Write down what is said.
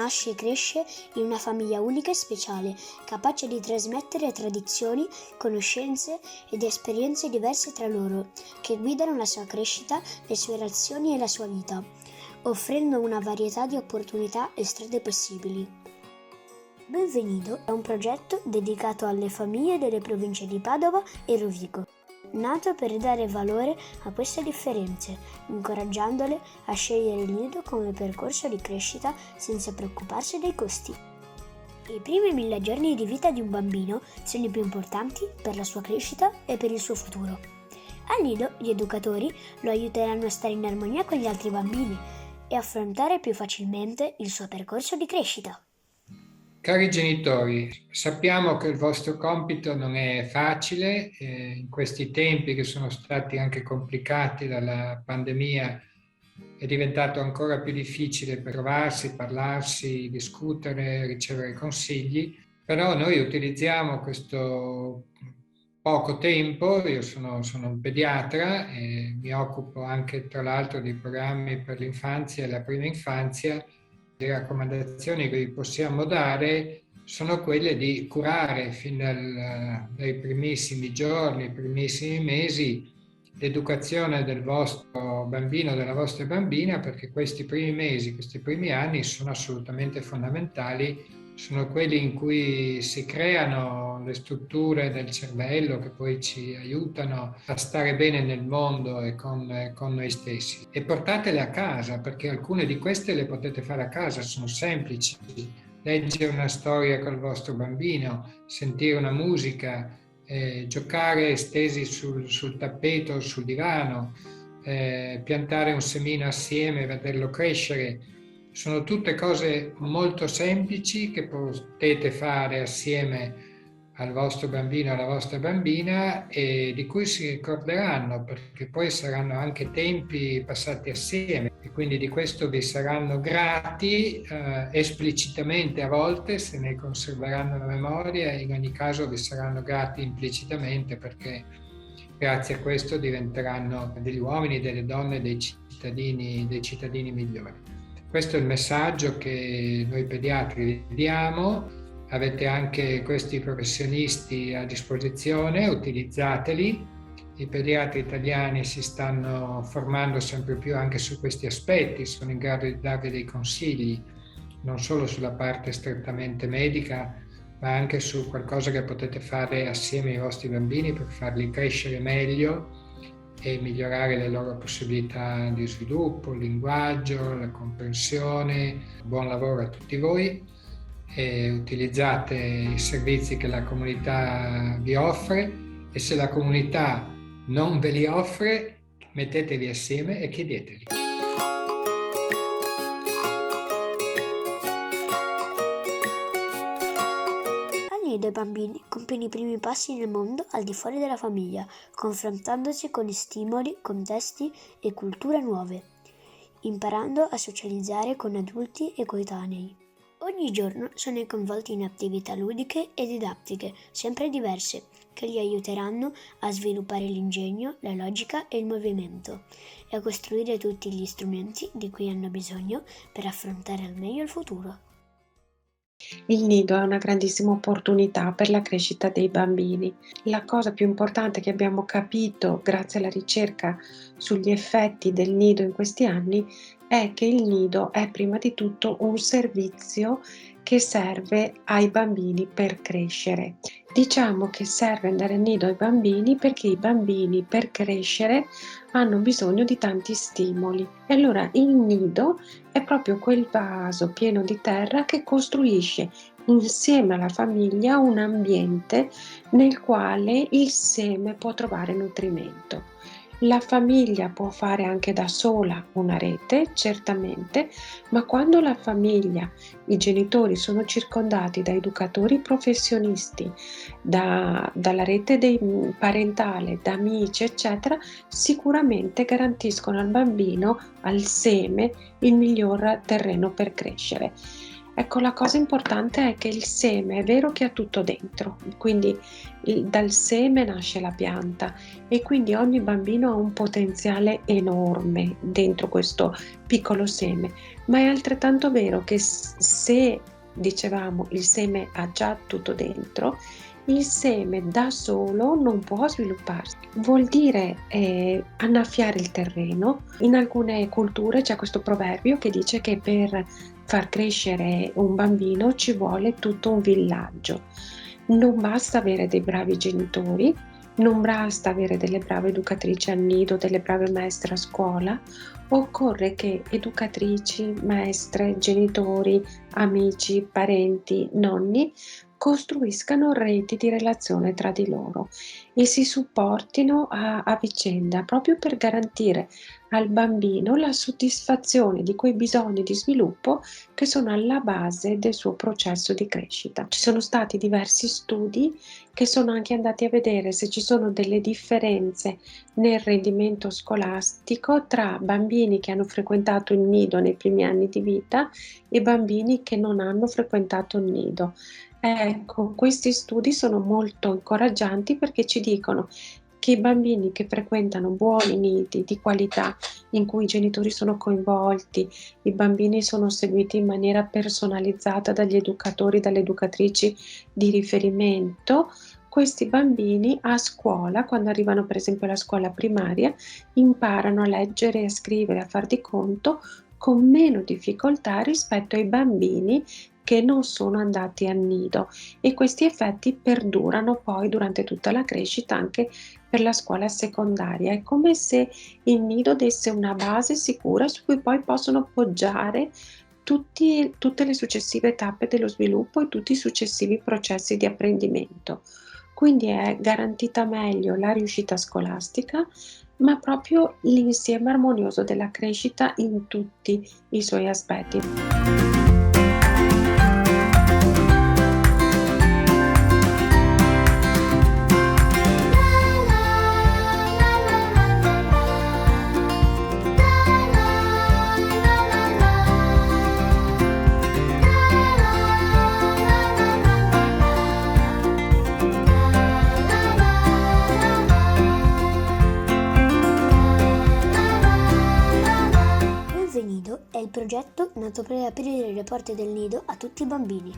nasce e cresce in una famiglia unica e speciale, capace di trasmettere tradizioni, conoscenze ed esperienze diverse tra loro, che guidano la sua crescita, le sue relazioni e la sua vita, offrendo una varietà di opportunità e strade possibili. Benvenido è un progetto dedicato alle famiglie delle province di Padova e Rovigo, nato per dare valore a queste differenze, incoraggiandole a scegliere il nido come percorso di crescita senza preoccuparsi dei costi. I primi 1000 giorni di vita di un bambino sono i più importanti per la sua crescita e per il suo futuro. Al nido, gli educatori lo aiuteranno a stare in armonia con gli altri bambini e affrontare più facilmente il suo percorso di crescita. Cari genitori, sappiamo che il vostro compito non è facile, in questi tempi che sono stati anche complicati dalla pandemia è diventato ancora più difficile per trovarsi, parlarsi, discutere, ricevere consigli, però noi utilizziamo questo poco tempo, io sono un pediatra e mi occupo anche tra l'altro di programmi per l'infanzia e la prima infanzia. Le raccomandazioni che vi possiamo dare sono quelle di curare fin dai primissimi giorni, primissimi mesi, l'educazione del vostro bambino, della vostra bambina, perché questi primi mesi, questi primi anni sono assolutamente fondamentali, sono quelli in cui si creano le strutture del cervello che poi ci aiutano a stare bene nel mondo e con noi stessi. E portatele a casa, perché alcune di queste le potete fare a casa, sono semplici. Leggere una storia col vostro bambino, sentire una musica, giocare stesi sul tappeto o sul divano, piantare un semino assieme, vederlo crescere. Sono tutte cose molto semplici che potete fare assieme al vostro bambino, alla vostra bambina e di cui si ricorderanno, perché poi saranno anche tempi passati assieme e quindi di questo vi saranno grati esplicitamente a volte, se ne conserveranno la memoria, e in ogni caso vi saranno grati implicitamente perché grazie a questo diventeranno degli uomini, delle donne, dei cittadini migliori. Questo è il messaggio che noi pediatri vi diamo. Avete anche questi professionisti a disposizione, utilizzateli. I pediatri italiani si stanno formando sempre più anche su questi aspetti, sono in grado di darvi dei consigli, non solo sulla parte strettamente medica, ma anche su qualcosa che potete fare assieme ai vostri bambini per farli crescere meglio e migliorare le loro possibilità di sviluppo, il linguaggio, la comprensione. Buon lavoro a tutti voi e utilizzate i servizi che la comunità vi offre e se la comunità non ve li offre, mettetevi assieme e chiedeteli. Dei bambini compiono i primi passi nel mondo al di fuori della famiglia, confrontandosi con stimoli, contesti e culture nuove, imparando a socializzare con adulti e coetanei. Ogni giorno sono coinvolti in attività ludiche e didattiche, sempre diverse, che li aiuteranno a sviluppare l'ingegno, la logica e il movimento, e a costruire tutti gli strumenti di cui hanno bisogno per affrontare al meglio il futuro. Il nido è una grandissima opportunità per la crescita dei bambini. La cosa più importante che abbiamo capito grazie alla ricerca sugli effetti del nido in questi anni è che il nido è prima di tutto un servizio che serve ai bambini per crescere. Diciamo che serve andare al nido ai bambini perché i bambini per crescere hanno bisogno di tanti stimoli e allora il nido è proprio quel vaso pieno di terra che costruisce insieme alla famiglia un ambiente nel quale il seme può trovare nutrimento. La famiglia può fare anche da sola una rete, certamente, ma quando la famiglia, i genitori sono circondati da educatori professionisti, dalla rete parentale, da amici, eccetera, sicuramente garantiscono al bambino, al seme, il miglior terreno per crescere. Ecco, la cosa importante è che il seme è vero che ha tutto dentro, quindi dal seme nasce la pianta e quindi ogni bambino ha un potenziale enorme dentro questo piccolo seme, ma è altrettanto vero che se, dicevamo, il seme ha già tutto dentro, il seme da solo non può svilupparsi. Vuol dire annaffiare il terreno. In alcune culture c'è questo proverbio che dice che per far crescere un bambino ci vuole tutto un villaggio. Non basta avere dei bravi genitori, non basta avere delle brave educatrici al nido, delle brave maestre a scuola, occorre che educatrici, maestre, genitori, amici, parenti, nonni costruiscano reti di relazione tra di loro e si supportino a vicenda proprio per garantire al bambino la soddisfazione di quei bisogni di sviluppo che sono alla base del suo processo di crescita. Ci sono stati diversi studi che sono anche andati a vedere se ci sono delle differenze nel rendimento scolastico tra bambini che hanno frequentato il nido nei primi anni di vita e bambini che non hanno frequentato il nido. Ecco, questi studi sono molto incoraggianti perché ci dicono che i bambini che frequentano buoni nidi di qualità, in cui i genitori sono coinvolti, i bambini sono seguiti in maniera personalizzata dagli educatori, dalle educatrici di riferimento, questi bambini a scuola, quando arrivano per esempio alla scuola primaria, imparano a leggere, a scrivere, a far di conto con meno difficoltà rispetto ai bambini che non sono andati al nido e questi effetti perdurano poi durante tutta la crescita anche per la scuola secondaria. È come se il nido desse una base sicura su cui poi possono poggiare tutte le successive tappe dello sviluppo e tutti i successivi processi di apprendimento. Quindi è garantita meglio la riuscita scolastica, ma proprio l'insieme armonioso della crescita in tutti i suoi aspetti. Nido è il progetto nato per aprire le porte del nido a tutti i bambini.